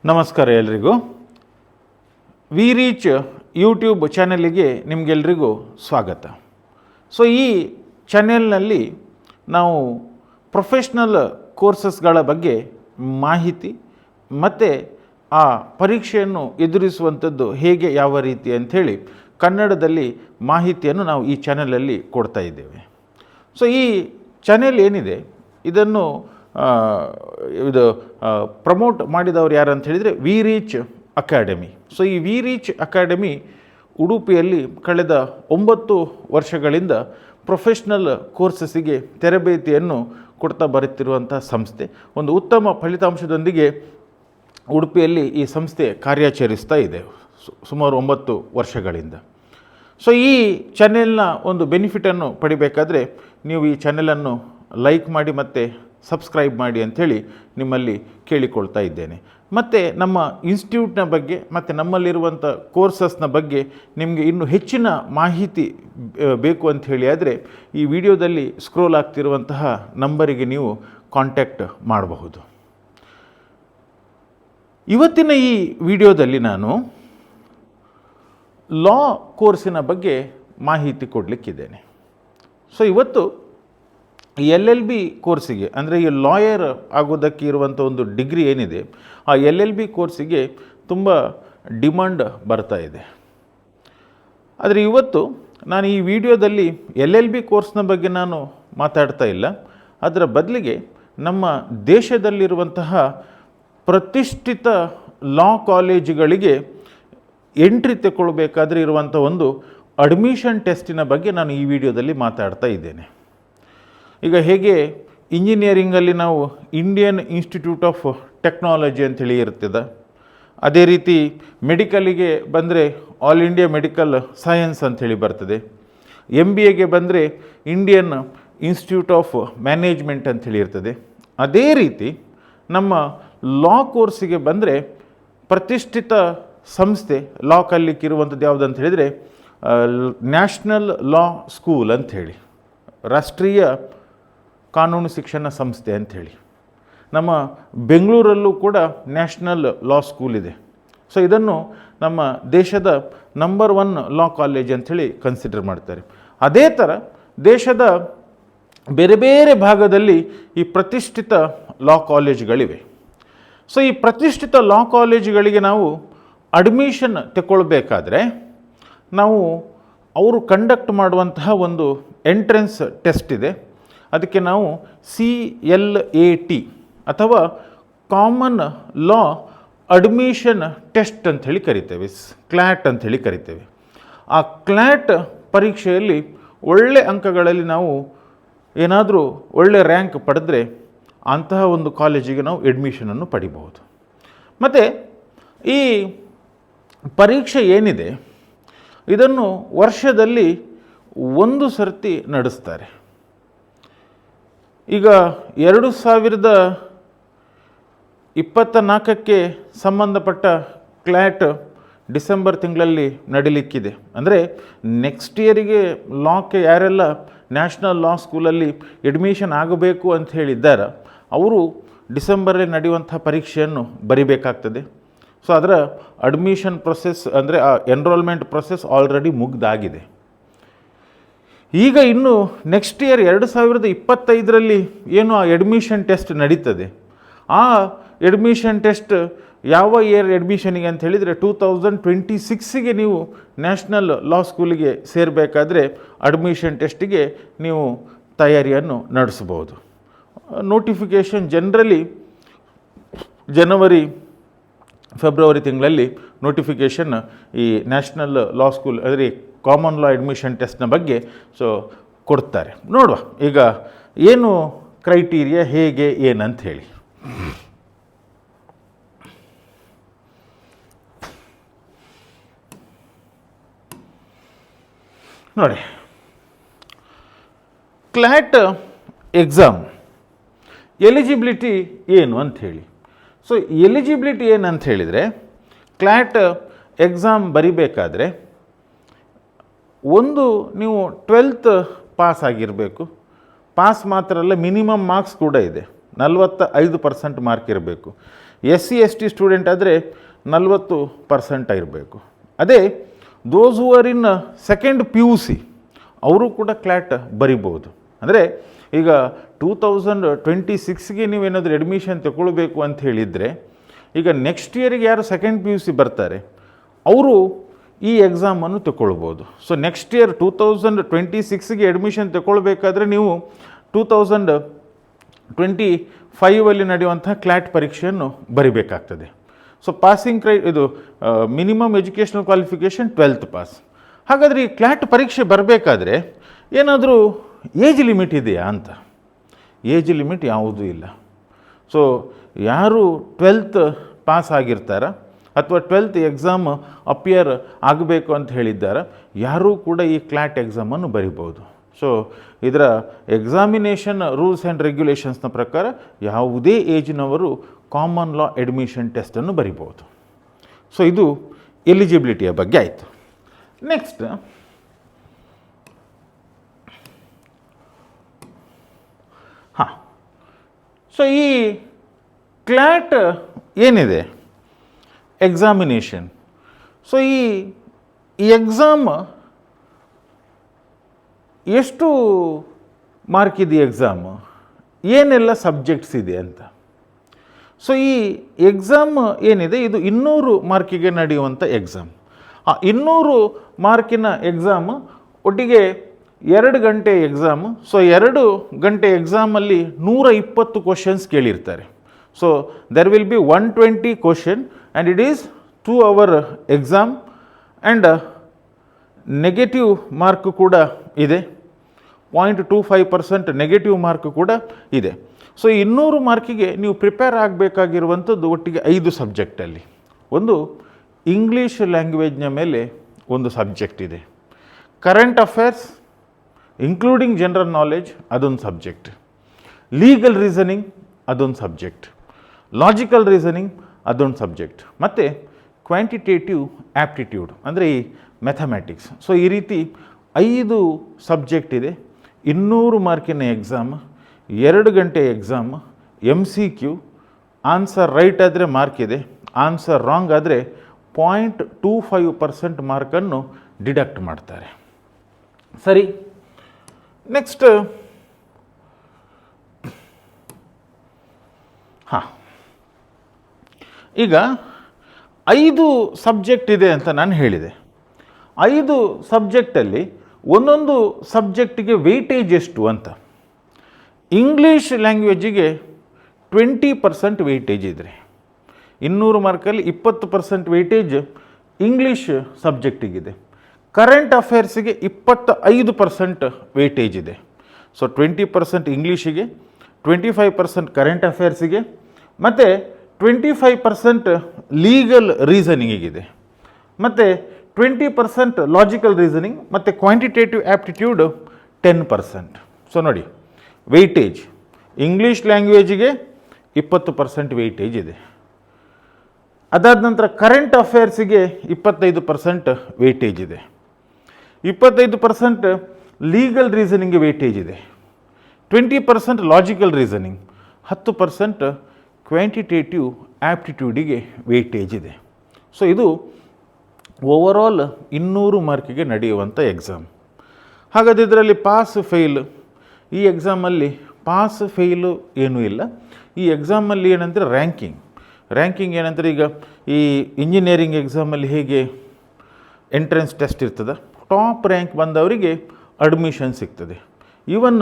ನಮಸ್ಕಾರ ಎಲ್ರಿಗೂ. V reach YouTube ಚಾನೆಲಿಗೆ ನಿಮಗೆಲ್ರಿಗೂ ಸ್ವಾಗತ. ಸೊ ಈ ಚಾನೆಲ್ನಲ್ಲಿ ನಾವು ಪ್ರೊಫೆಷ್ನಲ್ ಕೋರ್ಸಸ್ಗಳ ಬಗ್ಗೆ ಮಾಹಿತಿ ಮತ್ತು ಆ ಪರೀಕ್ಷೆಯನ್ನು ಎದುರಿಸುವಂಥದ್ದು ಹೇಗೆ ಯಾವ ರೀತಿ ಅಂಥೇಳಿ ಕನ್ನಡದಲ್ಲಿ ಮಾಹಿತಿಯನ್ನು ನಾವು ಈ ಚಾನೆಲಲ್ಲಿ ಕೊಡ್ತಾ ಇದ್ದೇವೆ. ಸೊ ಈ ಚಾನೆಲ್ ಏನಿದೆ ಇದನ್ನು ಪ್ರಮೋಟ್ ಮಾಡಿದವರು ಯಾರು ಅಂತ ಹೇಳಿದರೆ ವಿ ರೀಚ್ ಅಕಾಡೆಮಿ. ಸೊ ಈ ವಿ ರೀಚ್ ಅಕಾಡೆಮಿ ಉಡುಪಿಯಲ್ಲಿ ಕಳೆದ 9 ವರ್ಷಗಳಿಂದ ಪ್ರೊಫೆಷ್ನಲ್ ಕೋರ್ಸಸ್ಸಿಗೆ ತರಬೇತಿಯನ್ನು ಕೊಡ್ತಾ ಬರುತ್ತಿರುವಂಥ ಸಂಸ್ಥೆ. ಒಂದು ಉತ್ತಮ ಫಲಿತಾಂಶದೊಂದಿಗೆ ಉಡುಪಿಯಲ್ಲಿ ಈ ಸಂಸ್ಥೆ ಕಾರ್ಯಾಚರಿಸ್ತಾ ಇದೆ ಸುಮಾರು 9 ವರ್ಷಗಳಿಂದ. ಸೊ ಈ ಚಾನೆಲ್ನ ಒಂದು ಬೆನಿಫಿಟನ್ನು ಪಡಿಬೇಕಾದ್ರೆ ನೀವು ಈ ಚಾನೆಲನ್ನು ಲೈಕ್ ಮಾಡಿ ಮತ್ತು ಸಬ್ಸ್ಕ್ರೈಬ್ ಮಾಡಿ ಅಂಥೇಳಿ ನಿಮ್ಮಲ್ಲಿ ಕೇಳಿಕೊಳ್ತಾ ಇದ್ದೇನೆ. ಮತ್ತು ನಮ್ಮ ಇನ್ಸ್ಟಿಟ್ಯೂಟ್ನ ಬಗ್ಗೆ ಮತ್ತು ನಮ್ಮಲ್ಲಿರುವಂಥ ಕೋರ್ಸಸ್ನ ಬಗ್ಗೆ ನಿಮಗೆ ಇನ್ನೂ ಹೆಚ್ಚಿನ ಮಾಹಿತಿ ಬೇಕು ಅಂಥೇಳಿ ಆದರೆ ಈ ವಿಡಿಯೋದಲ್ಲಿ ಸ್ಕ್ರೋಲ್ ಆಗ್ತಿರುವಂತಹ ನಂಬರಿಗೆ ನೀವು ಕಾಂಟ್ಯಾಕ್ಟ್ ಮಾಡಬಹುದು. ಇವತ್ತಿನ ಈ ವಿಡಿಯೋದಲ್ಲಿ ನಾನು ಲಾ ಕೋರ್ಸಿನ ಬಗ್ಗೆ ಮಾಹಿತಿ ಕೊಡಲಿಕ್ಕಿದ್ದೇನೆ. ಸೊ ಇವತ್ತು LLB ಕೋರ್ಸಿಗೆ ಅಂದರೆ ಈ ಲಾಯರ್ ಆಗೋದಕ್ಕೆ ಇರುವಂಥ ಒಂದು ಡಿಗ್ರಿ ಏನಿದೆ ಆ LLB ಕೋರ್ಸಿಗೆ ತುಂಬ ಡಿಮಾಂಡ್ ಬರ್ತಾ ಇದೆ. ಆದರೆ ಇವತ್ತು ನಾನು ಈ ವಿಡಿಯೋದಲ್ಲಿ LLB ಕೋರ್ಸ್ನ ಬಗ್ಗೆ ನಾನು ಮಾತಾಡ್ತಾ ಇಲ್ಲ. ಅದರ ಬದಲಿಗೆ ನಮ್ಮ ದೇಶದಲ್ಲಿರುವಂತಹ ಪ್ರತಿಷ್ಠಿತ ಲಾ ಕಾಲೇಜುಗಳಿಗೆ ಎಂಟ್ರಿ ತಗೊಳ್ಬೇಕಾದ್ರೆ ಇರುವಂಥ ಒಂದು ಅಡ್ಮಿಷನ್ ಟೆಸ್ಟಿನ ಬಗ್ಗೆ ನಾನು ಈ ವಿಡಿಯೋದಲ್ಲಿ ಮಾತಾಡ್ತಾ ಇದ್ದೇನೆ. ಈಗ ಹೇಗೆ ಇಂಜಿನಿಯರಿಂಗಲ್ಲಿ ನಾವು ಇಂಡಿಯನ್ ಇನ್ಸ್ಟಿಟ್ಯೂಟ್ ಆಫ್ ಟೆಕ್ನಾಲಜಿ ಅಂಥೇಳಿ ಇರ್ತದೆ, ಅದೇ ರೀತಿ ಮೆಡಿಕಲಿಗೆ ಬಂದರೆ ಆಲ್ ಇಂಡಿಯಾ ಮೆಡಿಕಲ್ ಸೈನ್ಸ್ ಅಂಥೇಳಿ ಬರ್ತದೆ, MBAಗೆ ಬಂದರೆ ಇಂಡಿಯನ್ ಇನ್ಸ್ಟಿಟ್ಯೂಟ್ ಆಫ್ ಮ್ಯಾನೇಜ್ಮೆಂಟ್ ಅಂಥೇಳಿ ಇರ್ತದೆ. ಅದೇ ರೀತಿ ನಮ್ಮ ಲಾ ಕೋರ್ಸಿಗೆ ಬಂದರೆ ಪ್ರತಿಷ್ಠಿತ ಸಂಸ್ಥೆ ಲಾ ಕಲಿಯಕ್ಕಿರುವಂಥದ್ದು ಯಾವುದು ಅಂತ ಹೇಳಿದರೆ ನ್ಯಾಷನಲ್ ಲಾ ಸ್ಕೂಲ್ ಅಂಥೇಳಿ, ರಾಷ್ಟ್ರೀಯ ಕಾನೂನು ಶಿಕ್ಷಣ ಸಂಸ್ಥೆ ಅಂಥೇಳಿ. ನಮ್ಮ ಬೆಂಗಳೂರಲ್ಲೂ ಕೂಡ ನ್ಯಾಷನಲ್ ಲಾ ಸ್ಕೂಲ್ ಇದೆ. ಸೊ ಇದನ್ನು ನಮ್ಮ ದೇಶದ ನಂಬರ್ 1 ಲಾ ಕಾಲೇಜ್ ಅಂಥೇಳಿ ಕನ್ಸಿಡರ್ ಮಾಡ್ತಾರೆ. ಅದೇ ಥರ ದೇಶದ ಬೇರೆ ಬೇರೆ ಭಾಗದಲ್ಲಿ ಈ ಪ್ರತಿಷ್ಠಿತ ಲಾ ಕಾಲೇಜುಗಳಿವೆ. ಸೊ ಈ ಪ್ರತಿಷ್ಠಿತ ಲಾ ಕಾಲೇಜುಗಳಿಗೆ ನಾವು ಅಡ್ಮಿಷನ್ ತಗೊಳ್ಬೇಕಾದ್ರೆ ನಾವು ಅವರು ಕಂಡಕ್ಟ್ ಮಾಡುವಂತಹ ಒಂದು ಎಂಟ್ರೆನ್ಸ್ ಟೆಸ್ಟ್ ಇದೆ. ಅದಕ್ಕೆ ನಾವು CLAT ಅಥವಾ ಕಾಮನ್ ಲಾ ಅಡ್ಮಿಷನ್ ಟೆಸ್ಟ್ ಅಂಥೇಳಿ ಕರಿತೇವೆ, ಕ್ಲ್ಯಾಟ್ ಅಂಥೇಳಿ ಕರಿತೇವೆ. ಆ ಕ್ಲ್ಯಾಟ್ ಪರೀಕ್ಷೆಯಲ್ಲಿ ಒಳ್ಳೆ ಅಂಕಗಳಲ್ಲಿ ನಾವು ಏನಾದರೂ ಒಳ್ಳೆ ರ್ಯಾಂಕ್ ಪಡೆದ್ರೆ ಅಂತಹ ಒಂದು ಕಾಲೇಜಿಗೆ ನಾವು ಅಡ್ಮಿಷನನ್ನು ಪಡಿಬಹುದು. ಮತ್ತು ಈ ಪರೀಕ್ಷೆ ಏನಿದೆ ಇದನ್ನು ವರ್ಷದಲ್ಲಿ 1 ಸರ್ತಿ ನಡೆಸ್ತಾರೆ. ಈಗ 2024ಕ್ಕೆ ಸಂಬಂಧಪಟ್ಟ ಕ್ಲ್ಯಾಟ್ ಡಿಸೆಂಬರ್ ತಿಂಗಳಲ್ಲಿ ನಡೀಲಿಕ್ಕಿದೆ. ಅಂದರೆ ನೆಕ್ಸ್ಟ್ ಇಯರಿಗೆ ಲಾಕ್ಕೆ ಯಾರೆಲ್ಲ ನ್ಯಾಷನಲ್ ಲಾ ಸ್ಕೂಲಲ್ಲಿ ಅಡ್ಮಿಷನ್ ಆಗಬೇಕು ಅಂತ ಹೇಳಿದ್ದಾರೆ ಅವರು ಡಿಸೆಂಬರಲ್ಲಿ ನಡೆಯುವಂಥ ಪರೀಕ್ಷೆಯನ್ನು ಬರಿಬೇಕಾಗ್ತದೆ. ಸೊ ಅದರ ಅಡ್ಮಿಷನ್ ಪ್ರೊಸೆಸ್ ಅಂದರೆ ಆ ಎನ್ರೋಲ್ಮೆಂಟ್ ಪ್ರೊಸೆಸ್ ಆಲ್ರೆಡಿ ಮುಗ್ದಾಗಿದೆ. ಈಗ ಇನ್ನು ನೆಕ್ಸ್ಟ್ ಇಯರ್ 2025ರಲ್ಲಿ ಏನು ಆ ಅಡ್ಮಿಷನ್ ಟೆಸ್ಟ್ ನಡೀತದೆ, ಆ ಅಡ್ಮಿಷನ್ ಟೆಸ್ಟ್ ಯಾವ ಇಯರ್ ಅಡ್ಮಿಷನಿಗೆ ಅಂತ ಹೇಳಿದರೆ 2026ಗೆ ನೀವು ನ್ಯಾಷನಲ್ ಲಾ ಸ್ಕೂಲಿಗೆ ಸೇರಬೇಕಾದ್ರೆ ಅಡ್ಮಿಷನ್ ಟೆಸ್ಟಿಗೆ ನೀವು ತಯಾರಿಯನ್ನು ನಡೆಸಬಹುದು. ನೋಟಿಫಿಕೇಷನ್ ಜನರಲಿ ಜನವರಿ ಫೆಬ್ರವರಿ ತಿಂಗಳಲ್ಲಿ ನೋಟಿಫಿಕೇಷನ್ ಈ ನ್ಯಾಷನಲ್ ಲಾ ಸ್ಕೂಲ್ ಅಂದರೆ ಕಾಮನ್ ಲಾ ಅಡ್ಮಿಷನ್ ಟೆಸ್ಟ್ನ ಬಗ್ಗೆ ಸೊ ಕೊಡ್ತಾರೆ. ನೋಡುವ ಈಗ ಏನು ಕ್ರೈಟೀರಿಯಾ ಹೇಗೆ ಏನಂತ ಹೇಳಿ. ನೋಡಿ, ಕ್ಲ್ಯಾಟ್ ಎಕ್ಸಾಮ್ ಎಲಿಜಿಬಿಲಿಟಿ ಏನು ಅಂಥೇಳಿ. ಸೊ ಎಲಿಜಿಬಿಲಿಟಿ ಏನಂತ ಹೇಳಿದರೆ ಕ್ಲ್ಯಾಟ್ ಎಕ್ಸಾಮ್ ಬರಿಬೇಕಾದ್ರೆ ಒಂದು ನೀವು 12th ಪಾಸ್ ಆಗಿರಬೇಕು. ಪಾಸ್ ಮಾತ್ರ ಅಲ್ಲ, ಮಿನಿಮಮ್ ಮಾರ್ಕ್ಸ್ ಕೂಡ ಇದೆ, 45% ಮಾರ್ಕ್ ಇರಬೇಕು. SC ST ಸ್ಟೂಡೆಂಟ್ ಆದರೆ 40% ಇರಬೇಕು. ಅದೇ those who are in second PUC ಅವರು ಕೂಡ ಕ್ಲ್ಯಾಟ್ ಬರಿಬೋದು. ಅಂದರೆ ಈಗ 2026ಗೆ ನೀವೇನಾದರೂ ಅಡ್ಮಿಷನ್ ತಗೊಳ್ಬೇಕು ಅಂತ ಹೇಳಿದರೆ, ಈಗ ನೆಕ್ಸ್ಟ್ ಇಯರಿಗೆ ಯಾರು ಸೆಕೆಂಡ್ PUC ಬರ್ತಾರೆ ಅವರು ಈ ಎಕ್ಸಾಮನ್ನು ತಗೊಳ್ಬೋದು. ಸೊ ನೆಕ್ಸ್ಟ್ ಇಯರ್ 2026ಗೆ ಅಡ್ಮಿಷನ್ ತಗೊಳ್ಬೇಕಾದ್ರೆ ನೀವು 2025 ನಡೆಯುವಂಥ ಕ್ಲ್ಯಾಟ್ ಪರೀಕ್ಷೆಯನ್ನು ಬರಿಬೇಕಾಗ್ತದೆ. ಸೊ ಪಾಸಿಂಗ್ ಇದು minimum educational qualification 12th pass. ಹಾಗಾದರೆ ಈ ಕ್ಲ್ಯಾಟ್ ಪರೀಕ್ಷೆ ಬರಬೇಕಾದ್ರೆ ಏನಾದರೂ ಏಜ್ ಲಿಮಿಟ್ ಇದೆಯಾ ಅಂತ? ಏಜ್ ಲಿಮಿಟ್ ಯಾವುದೂ ಇಲ್ಲ. ಸೊ ಯಾರು 12th ಪಾಸ್ ಆಗಿರ್ತಾರ ಅಥವಾ 12th ಎಕ್ಸಾಮ್ ಅಪಿಯರ್ ಆಗಬೇಕು ಅಂತ ಹೇಳಿದ್ದಾರೆ ಯಾರೂ ಕೂಡ ಈ ಕ್ಲ್ಯಾಟ್ ಎಕ್ಸಾಮನ್ನು ಬರಿಬೋದು. ಸೊ ಇದರ ಎಕ್ಸಾಮಿನೇಷನ್ ರೂಲ್ಸ್ ಆ್ಯಂಡ್ ರೆಗ್ಯುಲೇಷನ್ಸ್ನ ಪ್ರಕಾರ ಯಾವುದೇ ಏಜ್ನವರು ಕಾಮನ್ ಲಾ ಅಡ್ಮಿಷನ್ ಟೆಸ್ಟನ್ನು ಬರಿಬೋದು. ಸೊ ಇದು ಎಲಿಜಿಬಿಲಿಟಿಯ ಬಗ್ಗೆ ಆಯಿತು. ನೆಕ್ಸ್ಟ್ ಸೊ ಈ ಕ್ಲ್ಯಾಟ್ ಏನಿದೆ ಎಕ್ಸಾಮಿನೇಷನ್, ಸೊ ಈ ಎಕ್ಸಾಮ್ ಎಷ್ಟು ಮಾರ್ಕ್ ಇದೆ ಎಕ್ಸಾಮ್, ಏನೆಲ್ಲ ಸಬ್ಜೆಕ್ಟ್ಸ್ ಇದೆ ಅಂತ. ಸೊ ಈ ಎಕ್ಸಾಮ್ ಏನಿದೆ ಇದು 200 ಮಾರ್ಕಿಗೆ ನಡೆಯುವಂಥ ಎಕ್ಸಾಮ್. ಆ 200 ಮಾರ್ಕಿನ ಎಕ್ಸಾಮ್ ಒಟ್ಟಿಗೆ 2 ಗಂಟೆ ಎಕ್ಸಾಮ್. ಸೊ 2 ಗಂಟೆ ಎಕ್ಸಾಮಲ್ಲಿ 120 ಕ್ವಶನ್ಸ್ ಕೇಳಿರ್ತಾರೆ. So there will be 120 question and it is 2 hour exam and negative mark ಕೂಡ ಇದೆ. 0.25% ನೆಗೆಟಿವ್ ಮಾರ್ಕ್ ಕೂಡ ಇದೆ. ಸೊ 200 ಮಾರ್ಕಿಗೆ ನೀವು ಪ್ರಿಪೇರ್ ಆಗಬೇಕಾಗಿರುವಂಥದ್ದು ಒಟ್ಟಿಗೆ 5 ಸಬ್ಜೆಕ್ಟಲ್ಲಿ. ಒಂದು ಇಂಗ್ಲೀಷ್ ಲ್ಯಾಂಗ್ವೇಜ್ನ ಮೇಲೆ ಒಂದು ಸಬ್ಜೆಕ್ಟ್ ಇದೆ, current affairs including general knowledge ಅದೊಂದು ಸಬ್ಜೆಕ್ಟ್, ಲೀಗಲ್ ರೀಸನಿಂಗ್ ಅದೊಂದು ಸಬ್ಜೆಕ್ಟ್, ಲಾಜಿಕಲ್ ರೀಸನಿಂಗ್ ಅದೊಂದು ಸಬ್ಜೆಕ್ಟ್, ಮತ್ತು ಕ್ವಾಂಟಿಟೇಟಿವ್ ಆ್ಯಪ್ಟಿಟ್ಯೂಡ್ ಅಂದರೆ ಈ ಮ್ಯಾಥಮ್ಯಾಟಿಕ್ಸ್. ಸೊ ಈ ರೀತಿ 5 ಸಬ್ಜೆಕ್ಟ್ ಇದೆ. 200 ಮಾರ್ಕಿನ ಎಕ್ಸಾಮ್, 2 ಗಂಟೆ ಎಕ್ಸಾಮ್, MCQ, ಆನ್ಸರ್ ರೈಟ್ ಆದರೆ ಮಾರ್ಕ್ ಇದೆ, ಆನ್ಸರ್ ರಾಂಗ್ ಆದರೆ 0.25% ಮಾರ್ಕನ್ನು ಡಿಡಕ್ಟ್ ಮಾಡ್ತಾರೆ. ಸರಿ, ನೆಕ್ಸ್ಟ್ ಈಗ 5 ಸಬ್ಜೆಕ್ಟ್ ಇದೆ ಅಂತ ನಾನು ಹೇಳಿದೆ. 5 ಸಬ್ಜೆಕ್ಟಲ್ಲಿ ಒಂದೊಂದು ಸಬ್ಜೆಕ್ಟಿಗೆ ವೆಯ್ಟೇಜ್ ಎಷ್ಟು ಅಂತ. ಇಂಗ್ಲೀಷ್ ಲ್ಯಾಂಗ್ವೇಜಿಗೆ 20% ವೆಯ್ಟೇಜ್ ಇದ್ದರೆ 200 ಮಾರ್ಕಲ್ಲಿ 20% ವೆಯ್ಟೇಜ್ ಇಂಗ್ಲೀಷ್ ಸಬ್ಜೆಕ್ಟಿಗಿದೆ. ಕರೆಂಟ್ ಅಫೇರ್ಸಿಗೆ 25% ವೆಯ್ಟೇಜ್ ಇದೆ. ಸೊ 20% ಇಂಗ್ಲೀಷಿಗೆ, 25% ಕರೆಂಟ್ ಅಫೇರ್ಸಿಗೆ ಮತ್ತು 25% ಲೀಗಲ್ ರೀಸನಿಂಗಿಗಿದೆ ಮತ್ತು 20% ಲಾಜಿಕಲ್ ರೀಸನಿಂಗ್ ಮತ್ತು ಕ್ವಾಂಟಿಟೇಟಿವ್ ಆ್ಯಪ್ಟಿಟ್ಯೂಡ್ 10%. ಸೊ ನೋಡಿ, ವೆಯ್ಟೇಜ್ ಇಂಗ್ಲೀಷ್ ಲ್ಯಾಂಗ್ವೇಜಿಗೆ 20% ವೆಯ್ಟೇಜ್ ಇದೆ. ಅದಾದ ನಂತರ ಕರೆಂಟ್ ಅಫೇರ್ಸಿಗೆ 25% ವೆಯ್ಟೇಜ್ ಇದೆ, 25% ಲೀಗಲ್ ರೀಸನಿಂಗ್ಗೆ ವೆಯ್ಟೇಜ್ ಇದೆ, 20% ಲಾಜಿಕಲ್ ರೀಸನಿಂಗ್, 10% ಕ್ವಾಂಟಿಟೇಟಿವ್ ಆ್ಯಪ್ಟಿಟ್ಯೂಡಿಗೆ ವೆಯ್ಟೇಜ್ ಇದೆ. ಸೊ ಇದು ಓವರಾಲ್ 200 ಮಾರ್ಕಿಗೆ ನಡೆಯುವಂಥ ಎಕ್ಸಾಮ್. ಹಾಗಾದರೆ ಇದರಲ್ಲಿ ಪಾಸ್ ಫೇಲ್, ಈ ಎಕ್ಸಾಮಲ್ಲಿ ಪಾಸ್ ಫೇಲು ಏನೂ ಇಲ್ಲ. ಈ ಎಕ್ಸಾಮಲ್ಲಿ ಏನಂದರೆ ರ್ಯಾಂಕಿಂಗ್ ಏನಂದರೆ ಈಗ ಈ ಇಂಜಿನಿಯರಿಂಗ್ ಎಕ್ಸಾಮಲ್ಲಿ ಹೇಗೆ ಎಂಟ್ರೆನ್ಸ್ ಟೆಸ್ಟ್ ಇರ್ತದೆ, ಟಾಪ್ ರ್ಯಾಂಕ್ ಬಂದವರಿಗೆ ಅಡ್ಮಿಷನ್ ಸಿಗ್ತದೆ. ಈವನ್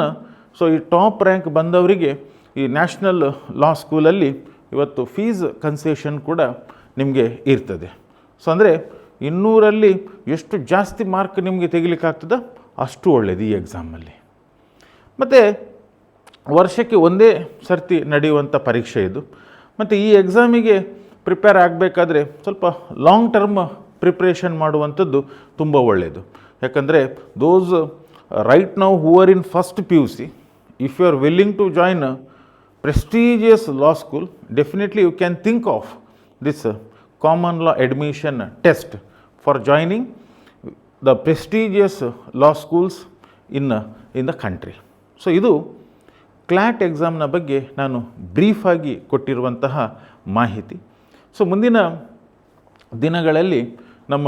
ಸೊ ಈ ಟಾಪ್ ರ್ಯಾಂಕ್ ಬಂದವರಿಗೆ ಈ ನ್ಯಾಷನಲ್ ಲಾ ಸ್ಕೂಲಲ್ಲಿ ಇವತ್ತು ಫೀಸ್ ಕನ್ಸೆಷನ್ ಕೂಡ ನಿಮಗೆ ಇರ್ತದೆ. ಸೊ ಅಂದರೆ 200ರಲ್ಲಿ ಎಷ್ಟು ಜಾಸ್ತಿ ಮಾರ್ಕ್ ನಿಮಗೆ ತೆಗಿಲಿಕ್ಕಾಗ್ತದೆ ಅಷ್ಟು ಒಳ್ಳೆಯದು ಈ ಎಕ್ಸಾಮಲ್ಲಿ. ಮತ್ತು ವರ್ಷಕ್ಕೆ ಒಂದೇ ಸರ್ತಿ ನಡೆಯುವಂಥ ಪರೀಕ್ಷೆ ಇದು. ಮತ್ತು ಈ ಎಕ್ಸಾಮಿಗೆ ಪ್ರಿಪೇರ್ ಆಗಬೇಕಾದ್ರೆ ಸ್ವಲ್ಪ ಲಾಂಗ್ ಟರ್ಮ್ ಪ್ರಿಪ್ರೇಷನ್ ಮಾಡುವಂಥದ್ದು ತುಂಬ ಒಳ್ಳೆಯದು. ಯಾಕಂದರೆ those right now who are in first PUC, if you are willing to join prestigious law school, definitely you can think of this common law admission test for joining the prestigious law schools in the country. So ಇದು ಕ್ಲ್ಯಾಟ್ ಎಕ್ಸಾಮ್ನ ಬಗ್ಗೆ ನಾನು ಬ್ರೀಫಾಗಿ ಕೊಟ್ಟಿರುವಂತಹ ಮಾಹಿತಿ. So ಮುಂದಿನ ದಿನಗಳಲ್ಲಿ ನಮ್ಮ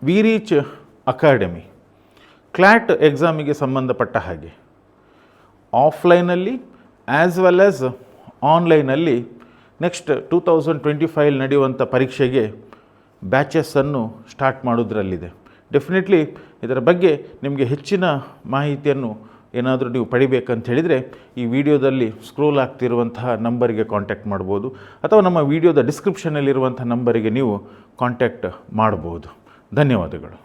V reach academy ಕ್ಲ್ಯಾಟ್ ಎಕ್ಸಾಮಿಗೆ ಸಂಬಂಧಪಟ್ಟ ಹಾಗೆ ಆಫ್ಲೈನಲ್ಲಿ ಆ್ಯಸ್ ವೆಲ್ ಆ್ಯಸ್ ಆನ್ಲೈನಲ್ಲಿ ನೆಕ್ಸ್ಟ್ 2025 ನಡೆಯುವಂಥ ಪರೀಕ್ಷೆಗೆ ಬ್ಯಾಚಸ್ಸನ್ನು ಸ್ಟಾರ್ಟ್ ಮಾಡೋದ್ರಲ್ಲಿದೆ. ಡೆಫಿನೆಟ್ಲಿ ಇದರ ಬಗ್ಗೆ ನಿಮಗೆ ಹೆಚ್ಚಿನ ಮಾಹಿತಿಯನ್ನು ಏನಾದರೂ ನೀವು ಪಡಿಬೇಕಂತ ಹೇಳಿದರೆ ಈ ವಿಡಿಯೋದಲ್ಲಿ ಸ್ಕ್ರೋಲ್ ಆಗ್ತಿರುವಂತಹ ನಂಬರಿಗೆ ಕಾಂಟ್ಯಾಕ್ಟ್ ಮಾಡ್ಬೋದು, ಅಥವಾ ನಮ್ಮ ವಿಡಿಯೋದ ಡಿಸ್ಕ್ರಿಪ್ಷನಲ್ಲಿರುವಂಥ ನಂಬರಿಗೆ ನೀವು ಕಾಂಟ್ಯಾಕ್ಟ್ ಮಾಡ್ಬೋದು. ಧನ್ಯವಾದಗಳು.